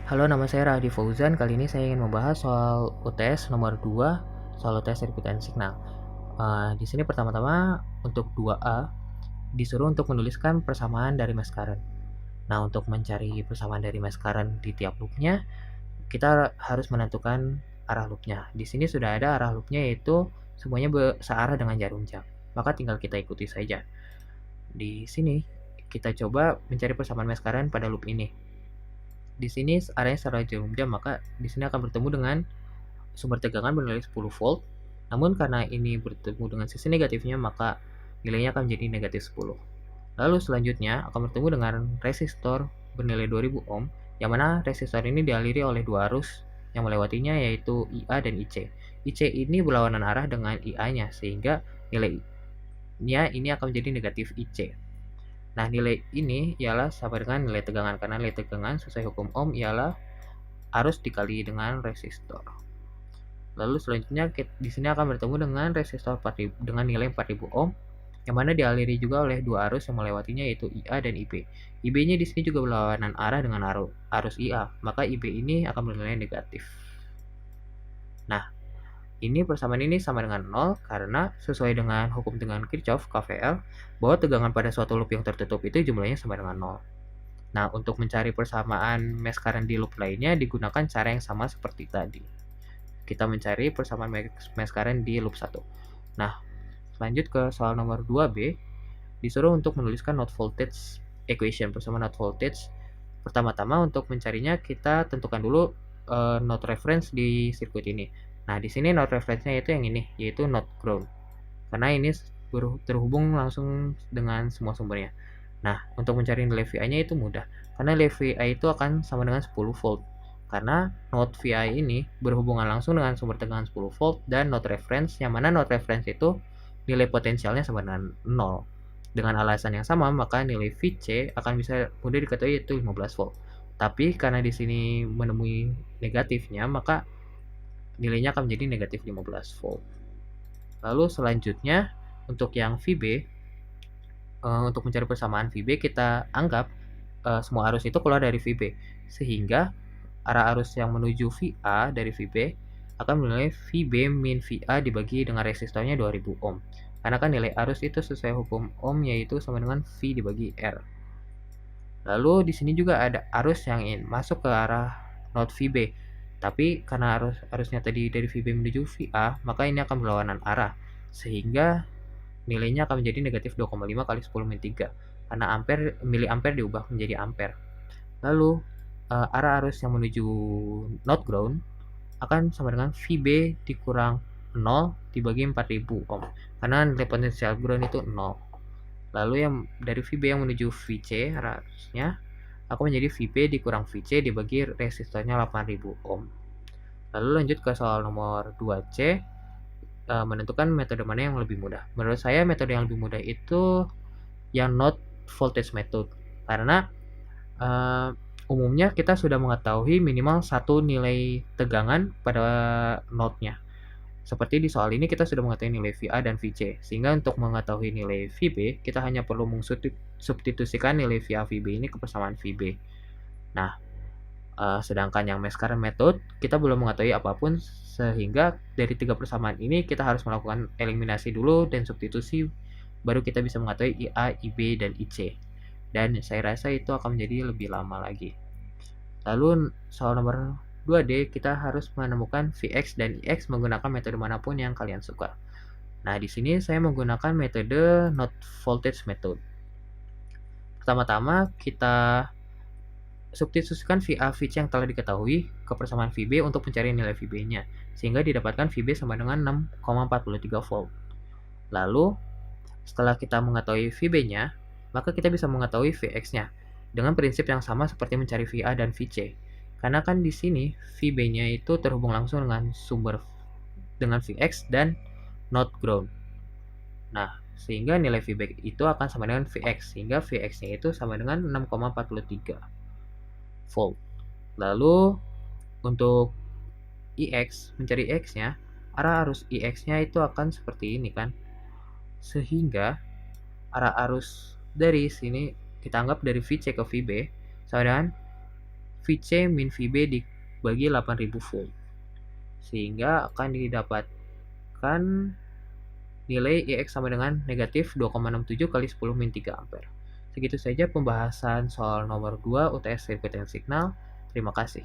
Halo, nama saya Radi Fauzan. Kali ini saya ingin membahas soal UTS nomor 2, soal UTS sirkuit dan signal. Di sini pertama-tama untuk 2A disuruh untuk menuliskan persamaan dari mass current. Nah, untuk mencari persamaan dari mass current di tiap loopnya, kita harus menentukan arah loopnya. Di sini sudah ada arah loopnya, yaitu semuanya searah dengan jarum jam. Maka tinggal kita ikuti saja. Di sini kita coba mencari persamaan mass current pada loop ini. Di sini arahnya searah jarum jam, maka di sini akan bertemu dengan sumber tegangan bernilai 10 volt. Namun karena ini bertemu dengan sisi negatifnya, maka nilainya akan menjadi negatif 10. Lalu selanjutnya akan bertemu dengan resistor bernilai 2000 ohm, yang mana resistor ini dialiri oleh dua arus yang melewatinya, yaitu IA dan IC. IC ini berlawanan arah dengan IA-nya, sehingga nilainya ini akan menjadi negatif IC. Nah, nilai ini ialah sama dengan nilai tegangan, karena nilai tegangan sesuai hukum Ohm ialah arus dikali dengan resistor. Lalu selanjutnya di sini akan bertemu dengan resistor 4000 dengan nilai 4000 ohm, yang mana dialiri juga oleh dua arus yang melewatinya, yaitu IA dan IB. IB-nya di sini juga berlawanan arah dengan arus IA, maka IB ini akan bernilai negatif. Nah, ini persamaan ini sama dengan 0 karena sesuai dengan hukum tegangan Kirchhoff KVL, bahwa tegangan pada suatu loop yang tertutup itu jumlahnya sama dengan 0. Nah, untuk mencari persamaan mass current di loop lainnya digunakan cara yang sama seperti tadi. Kita mencari persamaan mass current di loop 1. Nah, lanjut ke soal nomor 2B, disuruh untuk menuliskan node voltage equation, persamaan node voltage. Pertama-tama untuk mencarinya kita tentukan dulu node reference di sirkuit ini. Nah, di sini node reference-nya itu yang ini, yaitu node ground. Karena ini terhubung langsung dengan semua sumbernya. Nah, untuk mencari nilai VI-nya itu mudah, karena nilai VI itu akan sama dengan 10 volt. Karena node VI ini berhubungan langsung dengan sumber tegangan 10 volt dan node reference, yang mana node reference itu nilai potensialnya sama dengan 0. Dengan alasan yang sama, maka nilai VC akan bisa mudah diketahui, yaitu 15 volt. Tapi karena di sini menemui negatifnya, maka nilainya akan menjadi negatif 15 volt. Lalu selanjutnya untuk yang VB, untuk mencari persamaan VB kita anggap semua arus itu keluar dari VB, sehingga arah arus yang menuju VA dari VB akan bernilai VB min VA dibagi dengan resistornya 2000 ohm. Karena kan nilai arus itu sesuai hukum Ohm, yaitu sama dengan V dibagi R. Lalu di sini juga ada arus yang masuk ke arah node VB. Tapi karena arusnya tadi dari VB menuju VA, maka ini akan berlawanan arah, sehingga nilainya akan menjadi negatif 2,5 kali 10 min 3, karena miliampere diubah menjadi ampere. Lalu arah arus yang menuju node ground akan sama dengan VB dikurang 0 dibagi 4000 ohm, karena nilai potensial ground itu 0. Lalu yang dari VB yang menuju VC arusnya akan menjadi VB dikurang VC dibagi resistornya 8000 ohm. Lalu lanjut ke soal nomor 2C, menentukan metode mana yang lebih mudah. Menurut saya metode yang lebih mudah itu yang node voltage method, karena umumnya kita sudah mengetahui minimal satu nilai tegangan pada node-nya. Seperti di soal ini kita sudah mengetahui nilai VA dan VC, sehingga untuk mengetahui nilai VB, kita hanya perlu mensubstitusikan nilai VA VB ini ke persamaan VB. Nah, sedangkan yang mass current method, kita belum mengetahui apapun, sehingga dari tiga persamaan ini kita harus melakukan eliminasi dulu dan substitusi, baru kita bisa mengetahui IA, IB, dan IC. Dan saya rasa itu akan menjadi lebih lama lagi. Lalu soal nomor 2D, kita harus menemukan Vx dan Ix menggunakan metode manapun yang kalian suka. Nah, di sini saya menggunakan metode node voltage method. Pertama-tama kita substitusikan VA VC yang telah diketahui ke persamaan VB untuk mencari nilai VB-nya, sehingga didapatkan VB sama dengan 6,43 volt. Lalu, setelah kita mengetahui VB-nya, maka kita bisa mengetahui Vx-nya dengan prinsip yang sama seperti mencari VA dan VC. Karena kan di sini VB-nya itu terhubung langsung dengan sumber dengan Vx dan node ground. Nah, sehingga nilai VB itu akan sama dengan Vx, sehingga Vx-nya itu sama dengan 6,43 volt. Lalu untuk Ix, mencari X-nya, arah arus Ix-nya itu akan seperti ini kan. Sehingga arah arus dari sini kita anggap dari VC ke VB sama dengan VC min VB dibagi 8000 volt. Sehingga akan didapatkan nilai IX sama dengan negatif 2,67 kali 10 min 3 ampere. Segitu saja pembahasan soal nomor 2 UTS sirkuit dan signal. Terima kasih.